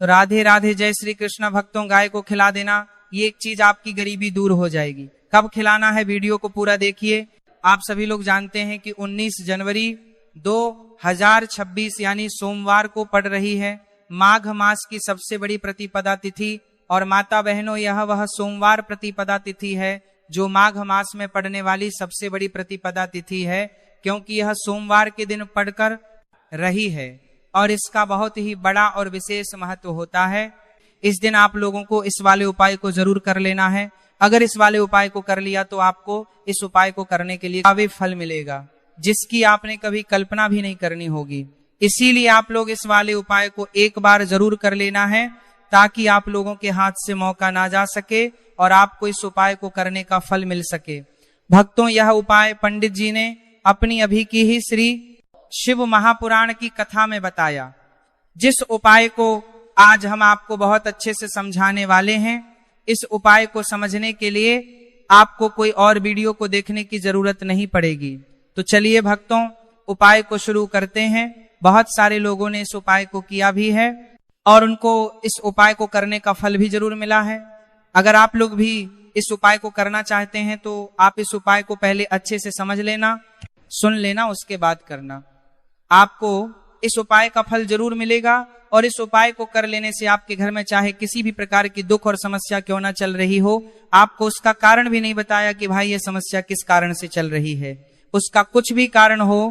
तो राधे राधे, जय श्री कृष्ण। भक्तों, गाय को खिला देना, ये एक चीज आपकी गरीबी दूर हो जाएगी। कब खिलाना है, वीडियो को पूरा देखिए। आप सभी लोग जानते हैं कि 19 जनवरी 2026 यानी सोमवार को पड़ रही है माघ मास की सबसे बड़ी प्रतिपदा तिथि। और माता बहनों, यह वह सोमवार प्रतिपदा तिथि है जो माघ मास में पड़ने वाली सबसे बड़ी प्रतिपदा तिथि है, क्योंकि यह सोमवार के दिन पड़कर रही है और इसका बहुत ही बड़ा और विशेष महत्व होता है। इस दिन आप लोगों को इस वाले उपाय को जरूर कर लेना है। अगर इस वाले उपाय को कर लिया तो आपको इस उपाय को करने के लिए काफी फल मिलेगा, जिसकी आपने कभी कल्पना भी नहीं करनी होगी। इसीलिए आप लोग इस वाले उपाय को एक बार जरूर कर लेना है, ताकि आप लोगों के हाथ से मौका ना जा सके और आपको इस उपाय को करने का फल मिल सके। भक्तों, यह उपाय पंडित जी ने अपनी अभी की ही श्री शिव महापुराण की कथा में बताया। जिस उपाय को आज हम आपको बहुत अच्छे से समझाने वाले हैं, इस उपाय को समझने के लिए आपको कोई और वीडियो को देखने की जरूरत नहीं पड़ेगी। तो चलिए भक्तों, उपाय को शुरू करते हैं। बहुत सारे लोगों ने इस उपाय को किया भी है और उनको इस उपाय को करने का फल भी जरूर मिला है। अगर आप लोग भी इस उपाय को करना चाहते हैं तो आप इस उपाय को पहले अच्छे से समझ लेना, सुन लेना, उसके बाद करना। आपको इस उपाय का फल जरूर मिलेगा और इस उपाय को कर लेने से आपके घर में चाहे किसी भी प्रकार की दुख और समस्या क्यों ना चल रही हो, आपको उसका कारण भी नहीं बताया कि भाई ये समस्या किस कारण से चल रही है, उसका कुछ भी कारण हो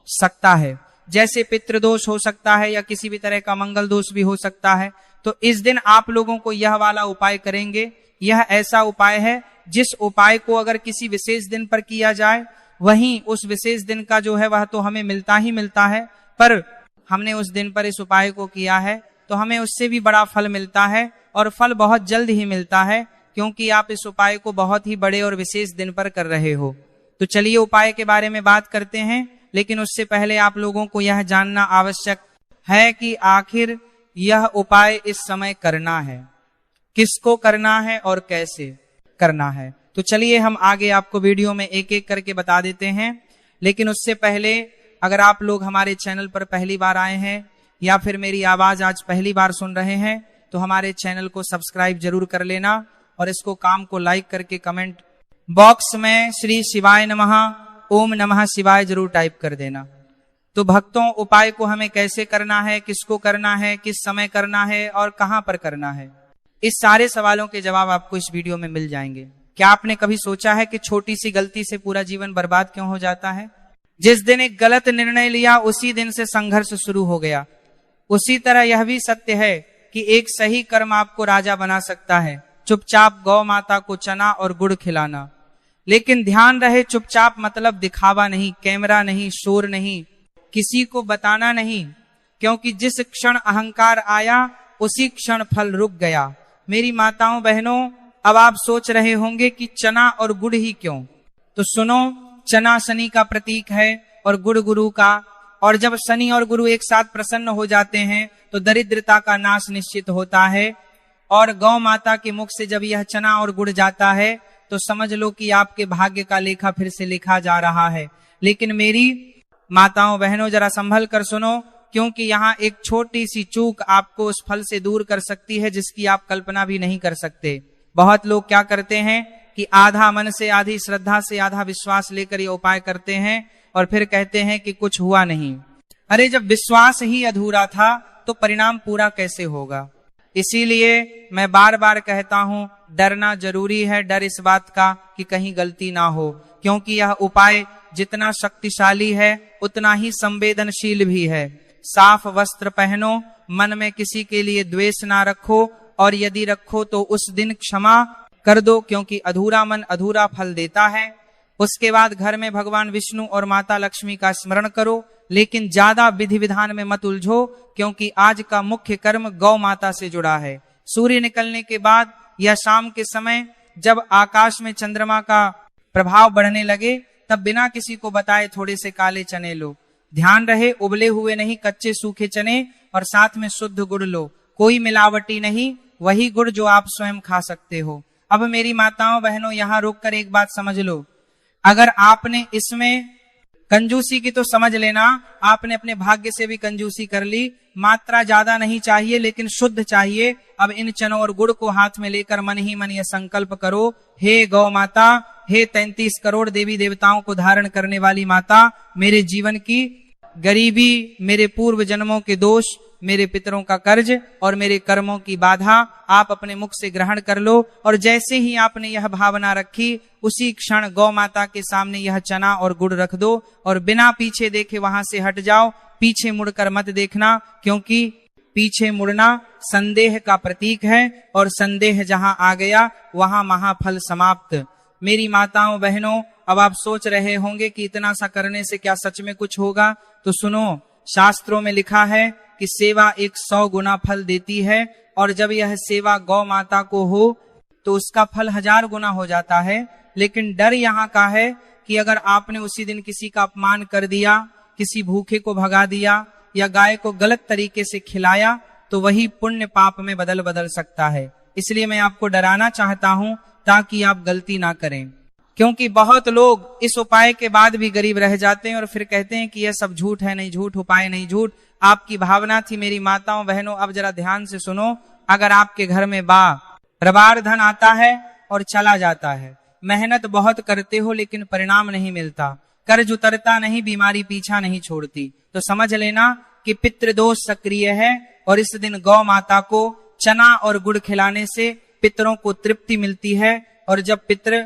सकता है। जैसे पितृदोष हो सकता है या किसी भी तरह का मंगल दोष भी हो सकता है। तो इस दिन आप लोगों को यह वाला उपाय करेंगे। यह ऐसा उपाय है जिस उपाय को अगर किसी विशेष दिन पर किया जाए, वहीं उस विशेष दिन का जो है वह तो हमें मिलता ही मिलता है, पर हमने उस दिन पर इस उपाय को किया है तो हमें उससे भी बड़ा फल मिलता है और फल बहुत जल्द ही मिलता है, क्योंकि आप इस उपाय को बहुत ही बड़े और विशेष दिन पर कर रहे हो। तो चलिए उपाय के बारे में बात करते हैं, लेकिन उससे पहले आप लोगों को यह जानना आवश्यक है कि आखिर यह उपाय इस समय करना है, किसको करना है और कैसे करना है। तो चलिए हम आगे आपको वीडियो में एक एक करके बता देते हैं। लेकिन उससे पहले अगर आप लोग हमारे चैनल पर पहली बार आए हैं या फिर मेरी आवाज आज पहली बार सुन रहे हैं तो हमारे चैनल को सब्सक्राइब जरूर कर लेना और इसको काम को लाइक करके कमेंट बॉक्स में श्री शिवाय नमः, ओम नमः शिवाय जरूर टाइप कर देना। तो भक्तों, उपाय को हमें कैसे करना है, किसको करना है, किस समय करना है और कहां पर करना है, इस सारे सवालों के जवाब आपको इस वीडियो में मिल जाएंगे। क्या आपने कभी सोचा है कि छोटी सी गलती से पूरा जीवन बर्बाद क्यों हो जाता है? जिस दिन एक गलत निर्णय लिया उसी दिन से संघर्ष शुरू हो गया। उसी तरह यह भी सत्य है कि एक सही कर्म आपको राजा बना सकता है। चुपचाप गौ माता को चना और गुड़ खिलाना। लेकिन ध्यान रहे, चुपचाप मतलब दिखावा नहीं, कैमरा नहीं, शोर नहीं, किसी को बताना नहीं, क्योंकि जिस क्षण अहंकार आया उसी क्षण फल रुक गया। मेरी माताओं बहनों, अब आप सोच रहे होंगे कि चना और गुड़ ही क्यों? तो सुनो, चना शनि का प्रतीक है और गुड़ गुरु का, और जब शनि और गुरु एक साथ प्रसन्न हो जाते हैं तो दरिद्रता का नाश निश्चित होता है। और गौ माता के मुख से जब यह चना और गुड़ जाता है तो समझ लो कि आपके भाग्य का लेखा फिर से लिखा जा रहा है। लेकिन मेरी माताओं बहनों, जरा संभल कर सुनो, क्योंकि यहाँ एक छोटी सी चूक आपको उस फल से दूर कर सकती है जिसकी आप कल्पना भी नहीं कर सकते। बहुत लोग क्या करते हैं कि आधा मन से, आधी श्रद्धा से, आधा विश्वास लेकर ये उपाय करते हैं और फिर कहते हैं कि कुछ हुआ नहीं। अरे, जब विश्वास ही अधूरा था तो परिणाम पूरा कैसे होगा? इसीलिए मैं बार बार कहता हूं, डरना जरूरी है। डर इस बात का कि कहीं गलती ना हो, क्योंकि यह उपाय जितना शक्तिशाली है उतना ही संवेदनशील भी है। साफ वस्त्र पहनो, मन में किसी के लिए द्वेष ना रखो, और यदि रखो तो उस दिन क्षमा कर दो, क्योंकि अधूरा मन अधूरा फल देता है। उसके बाद घर में भगवान विष्णु और माता लक्ष्मी का स्मरण करो, लेकिन ज्यादा विधि विधान में मत उलझो, क्योंकि आज का मुख्य कर्म गौ माता से जुड़ा है। सूर्य निकलने के बाद या शाम के समय जब आकाश में चंद्रमा का प्रभाव बढ़ने लगे, तब बिना किसी को बताए थोड़े से काले चने लो। ध्यान रहे, उबले हुए नहीं, कच्चे सूखे चने, और साथ में शुद्ध गुड़ लो। कोई मिलावटी नहीं, वही गुड़ जो आप स्वयं खा सकते हो। अब मेरी माताओं बहनों, यहाँ रोककर एक बात समझ लो, अगर आपने इसमें कंजूसी की तो समझ लेना, आपने अपने भाग्य से भी कंजूसी कर ली। मात्रा ज्यादा नहीं चाहिए लेकिन शुद्ध चाहिए। अब इन चनों और गुड़ को हाथ में लेकर मन ही मन यह संकल्प करो, हे गौ माता, हे 33 करोड़ देवी देवताओं को धारण करने वाली माता, मेरे जीवन की गरीबी, मेरे पूर्व जन्मों के दोष, मेरे पितरों का कर्ज और मेरे कर्मों की बाधा आप अपने मुख से ग्रहण कर लो। और जैसे ही आपने यह भावना रखी, उसी क्षण गौ माता के सामने यह चना और गुड़ रख दो और बिना पीछे देखे वहां से हट जाओ। पीछे मुड़कर मत देखना, क्योंकि पीछे मुड़ना संदेह का प्रतीक है और संदेह जहां आ गया वहां महाफल समाप्त। मेरी माताओं बहनों, अब आप सोच रहे होंगे कि इतना सा करने से क्या सच में कुछ होगा? तो सुनो, शास्त्रों में लिखा है कि सेवा 100 गुना फल देती है, और जब यह सेवा गौ माता को हो तो उसका फल 1000 गुना हो जाता है। लेकिन डर यहाँ का है कि अगर आपने उसी दिन किसी का अपमान कर दिया, किसी भूखे को भगा दिया या गाय को गलत तरीके से खिलाया, तो वही पुण्य पाप में बदल सकता है। इसलिए मैं आपको डराना चाहता हूं ताकि आप गलती ना करें, क्योंकि बहुत लोग इस उपाय के बाद भी गरीब रह जाते हैं और फिर कहते हैं कि यह सब झूठ है, नहीं झूठ, उपाय नहीं झूठ। आपकी भावना थी। मेरी माताओं बहनों, अब जरा ध्यान से सुनो। अगर आपके घर में रबार धन आता है और चला जाता है, मेहनत बहुत करते हो लेकिन परिणाम नहीं मिलता, कर्ज उतरता नहीं, बीमारी पीछा नहीं छोड़ती, तो समझ लेना कि पितृदोष सक्रिय है। और इस दिन गौ माता को चना और गुड़ खिलाने से पितरों को तृप्ति मिलती है, और जब पितर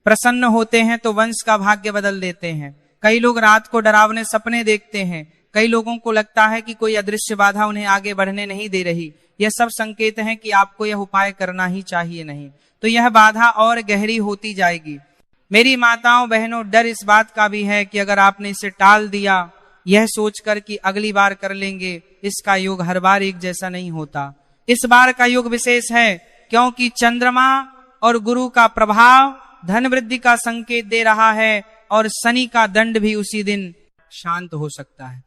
प्रसन्न होते हैं तो वंश का भाग्य बदल देते हैं। कई लोग रात को डरावने सपने देखते हैं, कई लोगों को लगता है कि कोई अदृश्य बाधा उन्हें आगे बढ़ने नहीं दे रही। यह सब संकेत हैं कि आपको यह उपाय करना ही चाहिए, नहीं तो यह बाधा और गहरी होती जाएगी। मेरी माताओं बहनों, डर इस बात का भी है कि अगर आपने इसे टाल दिया यह सोचकर कि अगली बार कर लेंगे, इसका योग हर बार एक जैसा नहीं होता। इस बार का योग विशेष है क्योंकि चंद्रमा और गुरु का प्रभाव धन वृद्धि का संकेत दे रहा है और शनि का दंड भी उसी दिन शांत हो सकता है।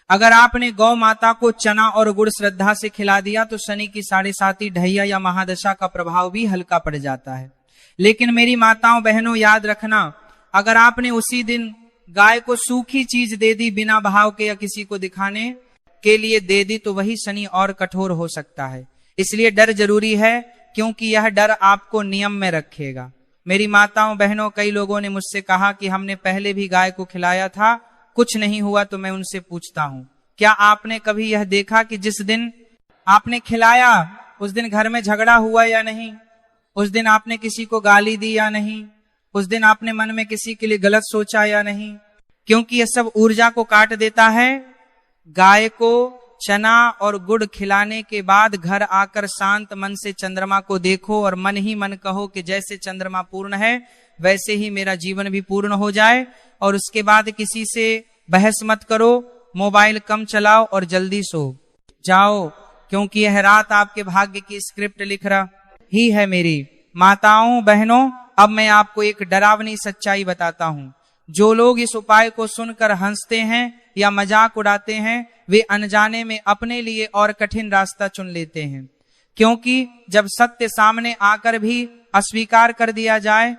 अगर आपने गौ माता को चना और गुड़ श्रद्धा से खिला दिया तो शनि की 7.5 ढैया या महादशा का प्रभाव भी हल्का पड़ जाता है। लेकिन मेरी माताओं बहनों, याद रखना, अगर आपने उसी दिन गाय को सूखी चीज दे दी बिना भाव के या किसी को दिखाने के लिए दे दी, तो वही शनि और कठोर हो सकता है। इसलिए डर जरूरी है, क्योंकि यह डर आपको नियम में रखेगा। मेरी माताओं बहनों, कई लोगों ने मुझसे कहा कि हमने पहले भी गाय को खिलाया था, कुछ नहीं हुआ। तो मैं उनसे पूछता हूं, क्या आपने कभी यह देखा कि जिस दिन आपने खिलाया उस दिन घर में झगड़ा हुआ या नहीं? उस दिन आपने किसी को गाली दी या नहीं? उस दिन आपने मन में किसी के लिए गलत सोचा या नहीं? क्योंकि यह सब ऊर्जा को काट देता है। गाय को चना और गुड़ खिलाने के बाद घर आकर शांत मन से चंद्रमा को देखो और मन ही मन कहो कि जैसे चंद्रमा पूर्ण है वैसे ही मेरा जीवन भी पूर्ण हो जाए। और उसके बाद किसी से बहस मत करो, मोबाइल कम चलाओ और जल्दी सो जाओ, क्योंकि यह रात आपके भाग्य की स्क्रिप्ट लिख रही है। मेरी माताओं बहनों, अब मैं आपको एक डरावनी सच्चाई बताता हूं। जो लोग इस उपाय को सुनकर हंसते हैं या मजाक उड़ाते हैं, वे अनजाने में अपने लिए और कठिन रास्ता चुन लेते हैं, क्योंकि जब सत्य सामने आकर भी अस्वीकार कर दिया जाए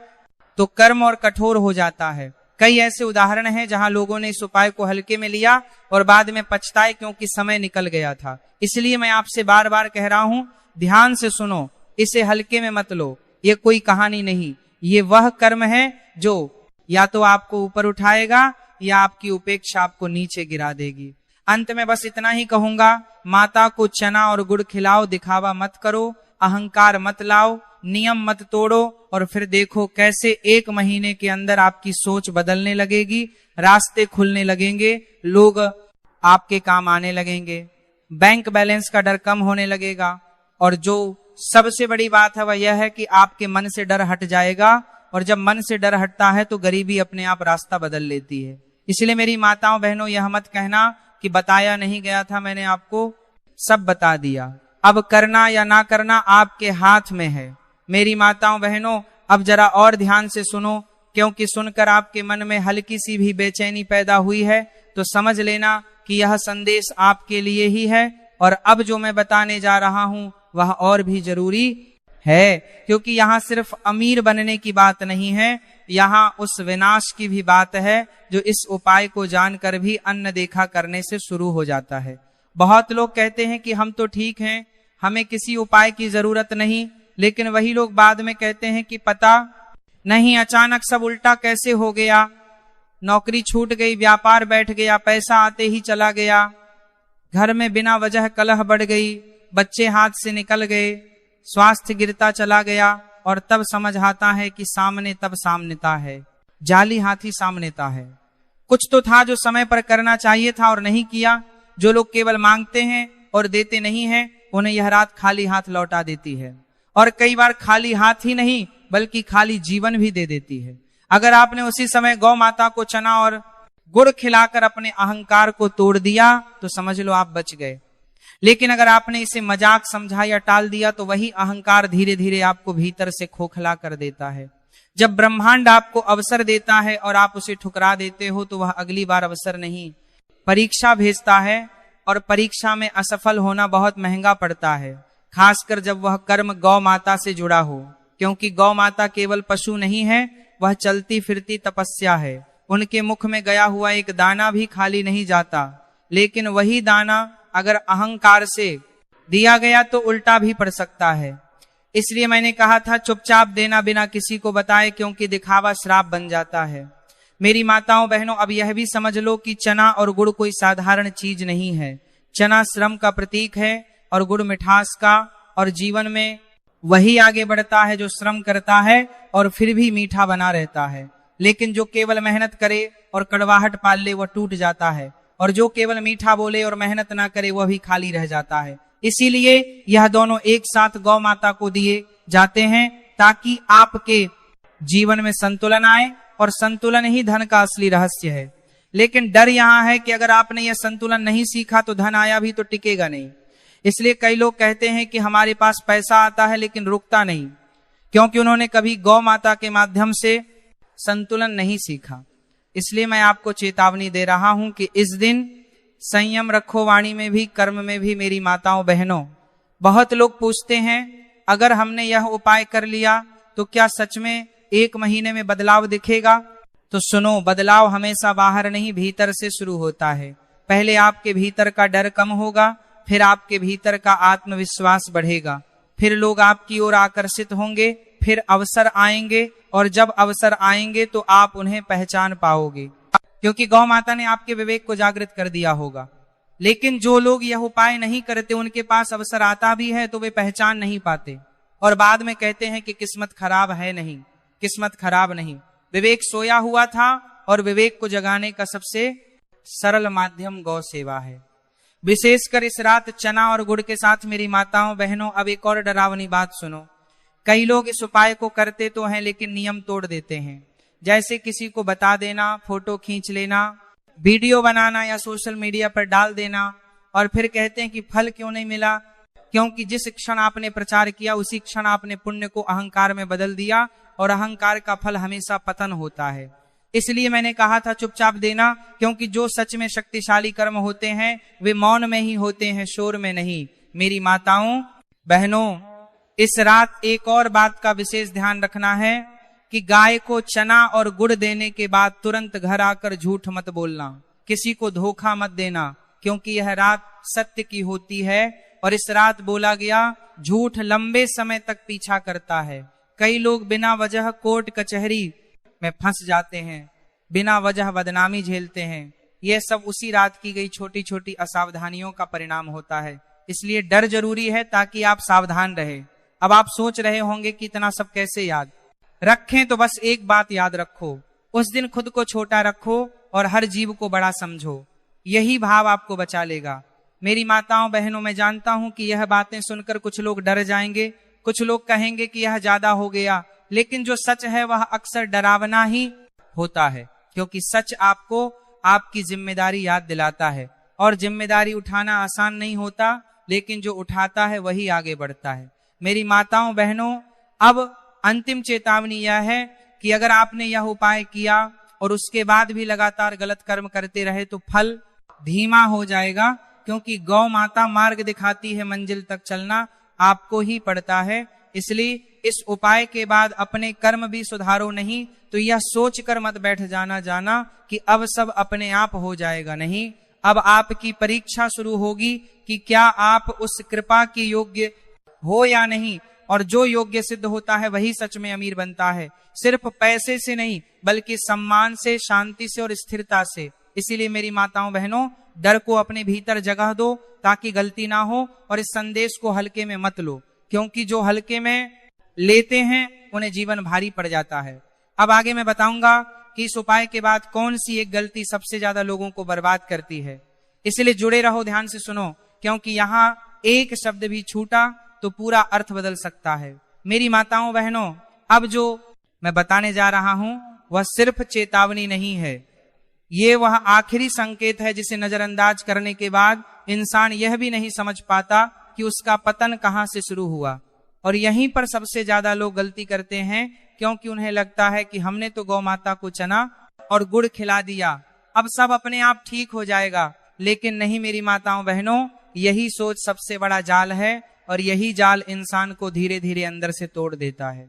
तो कर्म और कठोर हो जाता है। कई ऐसे उदाहरण हैं जहां लोगों ने इस उपाय को हल्के में लिया और बाद में पछताए क्योंकि समय निकल गया था। इसलिए मैं आपसे बार बार कह रहा हूं, ध्यान से सुनो, इसे हल्के में मत लो। ये कोई कहानी नहीं, ये वह कर्म है जो या तो आपको ऊपर उठाएगा या आपकी उपेक्षा आपको नीचे गिरा देगी। अंत में बस इतना ही कहूंगा, माता को चना और गुड़ खिलाओ, दिखावा मत करो, अहंकार मत लाओ, नियम मत तोड़ो, और फिर देखो कैसे 1 महीने के अंदर आपकी सोच बदलने लगेगी, रास्ते खुलने लगेंगे, लोग आपके काम आने लगेंगे, बैंक बैलेंस का डर कम होने लगेगा। और जो सबसे बड़ी बात है वह यह है कि आपके मन से डर हट जाएगा, और जब मन से डर हटता है तो गरीबी अपने आप रास्ता बदल लेती है। इसलिए मेरी माताओं बहनों, यह मत कहना कि बताया नहीं गया था, मैंने आपको सब बता दिया। अब करना या ना करना आपके हाथ में है। मेरी माताओं बहनों, अब जरा और ध्यान से सुनो, क्योंकि सुनकर आपके मन में हल्की सी भी बेचैनी पैदा हुई है तो समझ लेना कि यह संदेश आपके लिए ही है। और अब जो मैं बताने जा रहा हूं वह और भी जरूरी है, क्योंकि यहाँ सिर्फ अमीर बनने की बात नहीं है, यहाँ उस विनाश की भी बात है जो इस उपाय को जानकर भी अन्न देखा करने से शुरू हो जाता है। बहुत लोग कहते हैं कि हम तो ठीक हैं, हमें किसी उपाय की जरूरत नहीं, लेकिन वही लोग बाद में कहते हैं कि पता नहीं अचानक सब उल्टा कैसे हो गया, नौकरी छूट गई, व्यापार बैठ गया, पैसा आते ही चला गया, घर में बिना वजह कलह बढ़ गई, बच्चे हाथ से निकल गए, स्वास्थ्य गिरता चला गया, और तब समझ आता है कि सामने तब सामनेता है, जाली हाथी सामनेता है। कुछ तो था जो समय पर करना चाहिए था और नहीं किया। जो लोग केवल मांगते हैं और देते नहीं हैं, उन्हें यह रात खाली हाथ लौटा देती है, और कई बार खाली हाथ ही नहीं बल्कि खाली जीवन भी दे देती है। अगर आपने उसी समय गौ माता को चना और गुड़ खिलाकर अपने अहंकार को तोड़ दिया तो समझ लो आप बच गए, लेकिन अगर आपने इसे मजाक समझा या टाल दिया तो वही अहंकार धीरे धीरे आपको भीतर से खोखला कर देता है। जब ब्रह्मांड आपको अवसर देता है और आप उसे ठुकरा देते हो तो वह अगली बार अवसर नहीं, परीक्षा भेजता है, और परीक्षा में असफल होना बहुत महंगा पड़ता है, खासकर जब वह कर्म गौ माता से जुड़ा हो, क्योंकि गौ माता केवल पशु नहीं है, वह चलती फिरती तपस्या है। उनके मुख में गया हुआ एक दाना भी खाली नहीं जाता, लेकिन वही दाना अगर अहंकार से दिया गया तो उल्टा भी पड़ सकता है। इसलिए मैंने कहा था चुपचाप देना बिना किसी को बताए, क्योंकि दिखावा श्राप बन जाता है। मेरी माताओं बहनों, अब यह भी समझ लो कि चना और गुड़ कोई साधारण चीज नहीं है। चना श्रम का प्रतीक है और गुड़ मिठास का, और जीवन में वही आगे बढ़ता है जो श्रम करता है और फिर भी मीठा बना रहता है। लेकिन जो केवल मेहनत करे और कड़वाहट पाल ले वह टूट जाता है, और जो केवल मीठा बोले और मेहनत ना करे वह भी खाली रह जाता है। इसीलिए यह दोनों एक साथ गौ माता को दिए जाते हैं ताकि आपके जीवन में संतुलन आए, और संतुलन ही धन का असली रहस्य है। लेकिन डर यहाँ है कि अगर आपने यह संतुलन नहीं सीखा तो धन आया भी तो टिकेगा नहीं। इसलिए कई लोग कहते हैं कि हमारे पास पैसा आता है लेकिन रुकता नहीं, क्योंकि उन्होंने कभी गौ माता के माध्यम से संतुलन नहीं सीखा। इसलिए मैं आपको चेतावनी दे रहा हूं कि इस दिन संयम रखो, वाणी में भी कर्म में भी। मेरी माताओं बहनों, बहुत लोग पूछते हैं अगर हमने यह उपाय कर लिया तो क्या सच में 1 महीने में बदलाव दिखेगा? तो सुनो, बदलाव हमेशा बाहर नहीं भीतर से शुरू होता है। पहले आपके भीतर का डर कम होगा, फिर आपके भीतर का आत्मविश्वास बढ़ेगा, फिर लोग आपकी ओर आकर्षित होंगे, फिर अवसर आएंगे, और जब अवसर आएंगे तो आप उन्हें पहचान पाओगे, क्योंकि गौ माता ने आपके विवेक को जागृत कर दिया होगा। लेकिन जो लोग यह उपाय नहीं करते, उनके पास अवसर आता भी है तो वे पहचान नहीं पाते, और बाद में कहते हैं कि किस्मत खराब है। नहीं, किस्मत खराब नहीं, विवेक सोया हुआ था, और विवेक को जगाने का सबसे सरल माध्यम गौ सेवा है। विशेषकर इस रात चना और गुड़ के साथ मेरी माताओं बहनों, अब एक और डरावनी बात सुनो। कई लोग इस उपाय को करते तो हैं लेकिन नियम तोड़ देते हैं, जैसे किसी को बता देना, फोटो खींच लेना, वीडियो बनाना या सोशल मीडिया पर डाल देना, और फिर कहते हैं कि फल क्यों नहीं मिला, क्योंकि जिस क्षण आपने प्रचार किया उसी क्षण आपने पुण्य को अहंकार में बदल दिया, और अहंकार का फल हमेशा पतन होता है। इसलिए मैंने कहा था चुपचाप देना, क्योंकि जो सच में शक्तिशाली कर्म होते हैं वे मौन में ही होते हैं, शोर में नहीं। मेरी माताओं बहनों, इस रात एक और बात का विशेष ध्यान रखना है कि गाय को चना और गुड़ देने के बाद तुरंत घर आकर झूठ मत बोलना, किसी को धोखा मत देना, क्योंकि यह रात सत्य की होती है। और इस रात बोला गया झूठ लंबे समय तक पीछा करता है। कई लोग बिना वजह कोर्ट कचहरी में फंस जाते हैं, बिना वजह बदनामी झेलते हैं। यह सब उसी रात की गई छोटी छोटी असावधानियों का परिणाम होता है। इसलिए डर जरूरी है ताकि आप सावधान रहे। अब आप सोच रहे होंगे कि इतना सब कैसे याद रखें, तो बस एक बात याद रखो, उस दिन खुद को छोटा रखो और हर जीव को बड़ा समझो। यही भाव आपको बचा लेगा। मेरी माताओं बहनों, मैं जानता हूं कि यह बातें सुनकर कुछ लोग डर जाएंगे, कुछ लोग कहेंगे कि यह ज्यादा हो गया, लेकिन जो सच है वह अक्सर डरावना ही होता है, क्योंकि सच आपको आपकी जिम्मेदारी याद दिलाता है। और जिम्मेदारी उठाना आसान नहीं होता, लेकिन जो उठाता है वही आगे बढ़ता है। मेरी माताओं बहनों, अब अंतिम चेतावनी यह है कि अगर आपने यह उपाय किया और उसके बाद भी लगातार गलत कर्म करते रहे तो फल धीमा हो जाएगा, क्योंकि गौ माता मार्ग दिखाती है, मंजिल तक चलना आपको ही पड़ता है। इसलिए इस उपाय के बाद अपने कर्म भी सुधारो नहीं तो यह सोचकर मत बैठ जाना कि अब सब अपने आप हो जाएगा। नहीं, अब आपकी परीक्षा शुरू होगी कि क्या आप उस कृपा के योग्य हो या नहीं, और जो योग्य सिद्ध होता है वही सच में अमीर बनता है, सिर्फ पैसे से नहीं बल्कि सम्मान से, शांति से और स्थिरता से। इसीलिए मेरी माताओं बहनों, डर को अपने भीतर जगह दो ताकि गलती ना हो, और इस संदेश को हल्के में मत लो, क्योंकि जो हल्के में लेते हैं उन्हें जीवन भारी पड़ जाता है। अब आगे मैं बताऊंगा कि इस उपाय के बाद कौन सी एक गलती सबसे ज्यादा लोगों को बर्बाद करती है। इसलिए जुड़े रहो, ध्यान से सुनो, क्योंकि यहाँ एक शब्द भी छूटा तो पूरा अर्थ बदल सकता है। मेरी माताओं बहनों, अब जो मैं बताने जा रहा हूं वह सिर्फ चेतावनी नहीं है, ये वह आखिरी संकेत है जिसे नजरअंदाज करने के बाद इंसान यह भी नहीं समझ पाता कि उसका पतन कहां से शुरू हुआ। और यहीं पर सबसे ज्यादा लोग गलती करते हैं, क्योंकि उन्हें लगता है कि हमने तो गौ माता को चना और गुड़ खिला दिया, अब सब अपने आप ठीक हो जाएगा। लेकिन नहीं मेरी माताओं बहनों, यही सोच सबसे बड़ा जाल है, और यही जाल इंसान को धीरे धीरे अंदर से तोड़ देता है।